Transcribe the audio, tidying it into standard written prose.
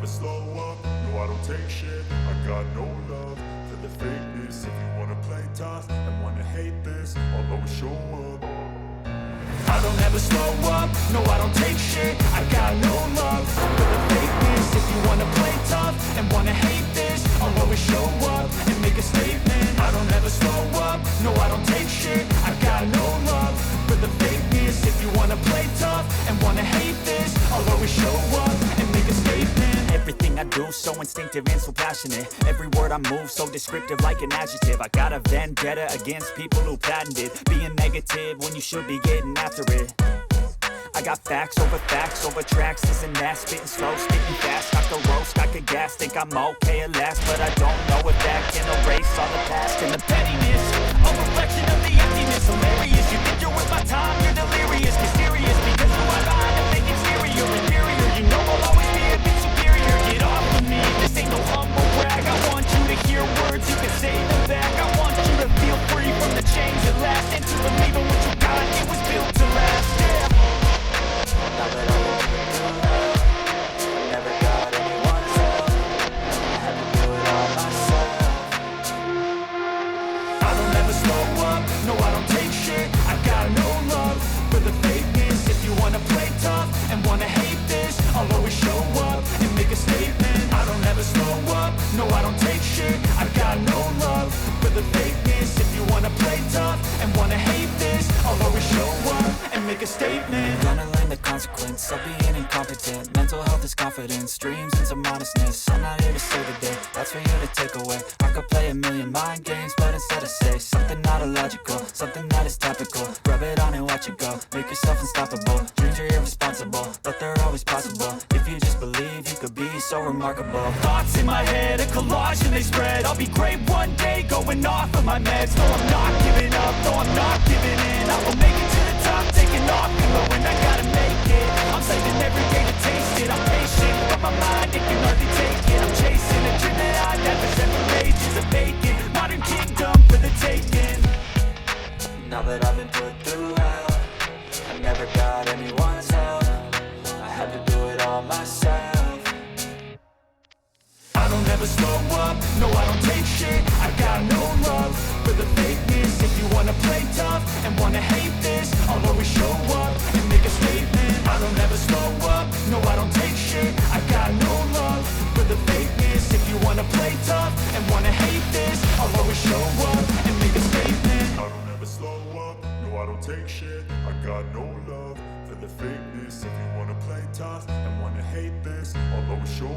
slow up, no I don't take shit. I got no love for the fakeness. If you wanna play tough and wanna hate this, I'll always show up. I don't ever slow up, no I don't take shit. I got no love for the fakeness. If you wanna play tough and wanna hate this, I'll always show up and make a statement. I don't ever slow up, no I don't take shit. I got no love for the fakeness. If you wanna play tough and wanna hate this, I'll always show up and make a statement. Everything I do so instinctive and so passionate. Every word I move so descriptive like an adjective. I got a vendetta against people who patented being negative when you should be getting after it. I got facts over tracks. Isn't that spitting slow, spitting fast? Got the roast, I could gas. Think I'm okay at last, but I don't know if that can erase all the past and the pettiness. A reflection of the emptiness. Hilarious, you think you're worth my time. You're delirious, mysterious, because you are behind a fake exterior. Inferior, you know I'll always be a bit superior. Get off of me, this ain't no humble brag. I want you to hear words, you can say them back. I want you to feel free from the chains at last, and to believe in what you got, it was built to last, yeah. Now that I'm never got anyone's help. I had to do it all myself. I don't ever slow up, no I don't take shit. I got no love for the fakeness. If you wanna play tough and wanna hate this, I'll always show up and make a statement. I don't ever slow up, no I don't take shit. I got no love for the fakeness. If you wanna play tough and wanna hate this, I'll always show up and make a statement. Gonna learn the consequence of being incompetent. Mental health is confidence, dreams and some honestness. I'm not here to save the day, that's for you to take away. I could play a million mind games, but instead I say something not illogical, something that is topical. Rub it on and watch it go, make yourself unstoppable. Dreams are irresponsible, but they're always possible. If you just believe, you could be so remarkable. Thoughts in my head, a collage and they spread. I'll be great one day, going off of my meds. No, I'm not giving up, no, I'm not giving in. I will make it to the top, taking off, knowing I gotta make it. I'm saving every day to taste it. I'm patient, but my mind, it can hardly take it. I'm chasing a dream that I never set for ages. A vacant, modern kingdom for the taking. Now that I've been put through hell, I never got anyone's help. I had to do it all myself. I don't ever slow up, no I don't take shit. I got no love for the fakeness. If you wanna play tough and wanna hate this, I'll always show up and make a statement. I don't ever slow up, no I don't take shit. I got no love for the fakeness. If you wanna play tough and wanna hate this, I'll always show up and make a statement. I don't ever slow up, no I don't take shit. I got no love for the fakeness. If you wanna play tough and wanna hate this, I'll always show